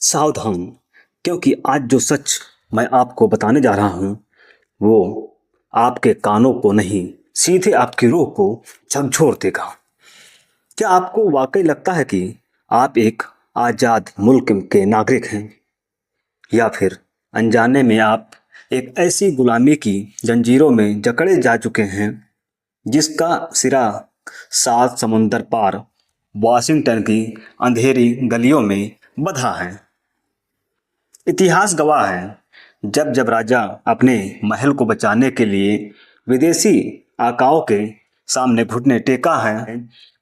सावधान, क्योंकि आज जो सच मैं आपको बताने जा रहा हूं वो आपके कानों को नहीं, सीधे आपकी रूह को झकझोर देगा। क्या आपको वाकई लगता है कि आप एक आज़ाद मुल्क के नागरिक हैं, या फिर अनजाने में आप एक ऐसी गुलामी की जंजीरों में जकड़े जा चुके हैं जिसका सिरा सात समुंदर पार वाशिंगटन की अंधेरी गलियों में बंधा है। इतिहास गवाह है, जब जब राजा अपने महल को बचाने के लिए विदेशी आकाओं के सामने घुटने टेका है,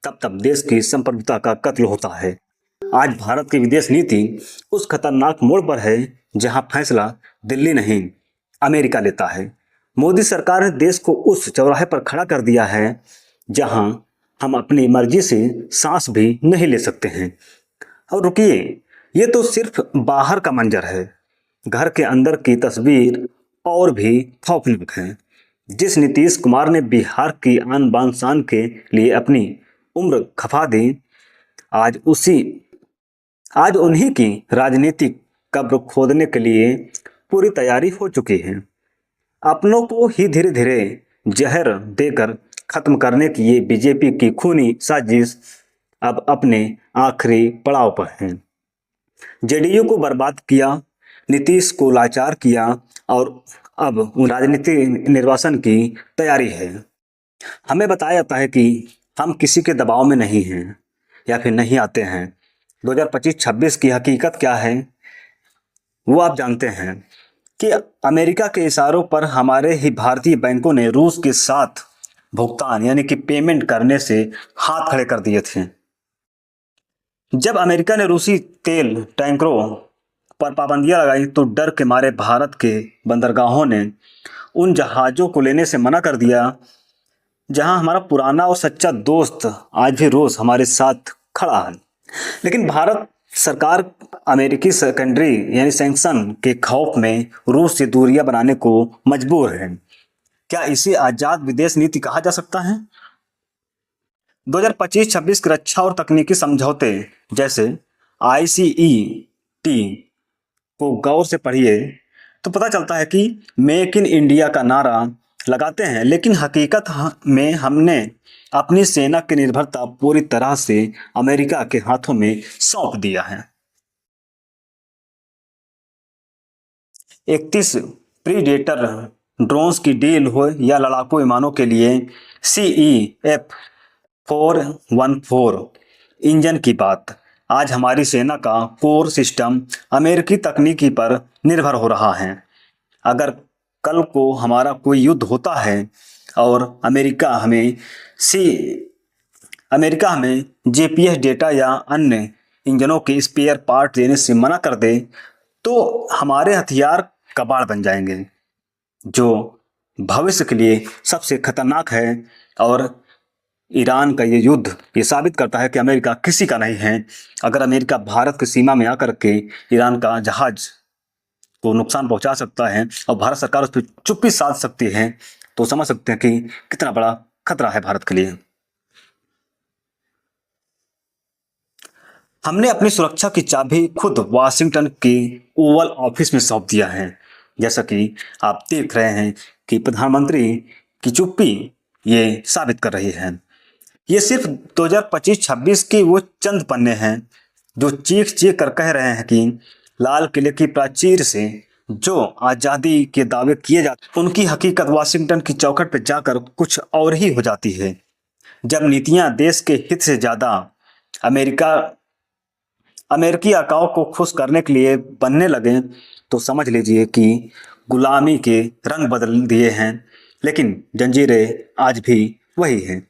तब तब देश की संप्रभुता का कत्ल होता है। आज भारत की विदेश नीति उस खतरनाक मोड़ पर है जहां फैसला दिल्ली नहीं, अमेरिका लेता है। मोदी सरकार ने देश को उस चौराहे पर खड़ा कर दिया है जहां हम अपनी मर्जी से सांस भी नहीं ले सकते हैं। और रुकिए, ये तो सिर्फ बाहर का मंजर है, घर के अंदर की तस्वीर और भी खौफनाक है। जिस नीतीश कुमार ने बिहार की आन बान शान के लिए अपनी उम्र खपा दी, आज उसी आज उन्हीं की राजनीतिक कब्र खोदने के लिए पूरी तैयारी हो चुकी है। अपनों को ही धीरे धीरे जहर देकर खत्म करने की ये बीजेपी की खूनी साजिश अब अपने आखिरी पड़ाव पर है। जेडीयू को बर्बाद किया, नीतीश को लाचार किया और अब राजनीतिक निर्वासन की तैयारी है। हमें बताया जाता है कि हम किसी के दबाव में नहीं हैं या फिर नहीं आते हैं। 2025-26 की हकीकत क्या है वो आप जानते हैं कि अमेरिका के इशारों पर हमारे ही भारतीय बैंकों ने रूस के साथ भुगतान यानी कि पेमेंट करने से हाथ खड़े कर दिए थे। जब अमेरिका ने रूसी तेल टैंकरों पर पाबंदियां लगाई तो डर के मारे भारत के बंदरगाहों ने उन जहाज़ों को लेने से मना कर दिया जहां हमारा पुराना और सच्चा दोस्त आज भी रोज हमारे साथ खड़ा है। लेकिन भारत सरकार अमेरिकी सेकेंडरी यानी सैंक्शन के खौफ में रूस से दूरियां बनाने को मजबूर है। क्या इसे आजाद विदेश नीति कहा जा सकता है? 2025-26 के रक्षा और तकनीकी समझौते जैसे ICET को गौर से पढ़िए तो पता चलता है कि मेक इन इंडिया का नारा लगाते हैं, लेकिन हकीकत में हमने अपनी सेना की निर्भरता पूरी तरह से अमेरिका के हाथों में सौंप दिया है। 31 प्रीडेटर ड्रोन्स की डील हो या लड़ाकू विमानों के लिए CEF 414 इंजन की बात, आज हमारी सेना का कोर सिस्टम अमेरिकी तकनीकी पर निर्भर हो रहा है। अगर कल को हमारा कोई युद्ध होता है और अमेरिका हमें GPS डेटा या अन्य इंजनों के स्पेयर पार्ट देने से मना कर दे तो हमारे हथियार कबाड़ बन जाएंगे, जो भविष्य के लिए सबसे खतरनाक है। और ईरान का ये युद्ध ये साबित करता है कि अमेरिका किसी का नहीं है। अगर अमेरिका भारत की सीमा में आकर के ईरान का जहाज को नुकसान पहुंचा सकता है और भारत सरकार उस पर चुप्पी साध सकती है, तो समझ सकते हैं कि कितना बड़ा खतरा है भारत के लिए। हमने अपनी सुरक्षा की चाबी खुद वाशिंगटन के ओवल ऑफिस में सौंप दिया है। जैसा कि आप देख रहे हैं कि प्रधानमंत्री की चुप्पी ये साबित कर रही है। ये सिर्फ 2025-26 के वो चंद पन्ने हैं जो चीख चीख कर कह रहे हैं कि लाल किले की प्राचीर से जो आज़ादी के दावे किए जाते उनकी हकीकत वाशिंगटन की चौखट पर जाकर कुछ और ही हो जाती है। जब नीतियां देश के हित से ज़्यादा अमेरिकी आकाओं को खुश करने के लिए बनने लगे तो समझ लीजिए कि गुलामी के रंग बदल दिए हैं, लेकिन जंजीरें आज भी वही हैं।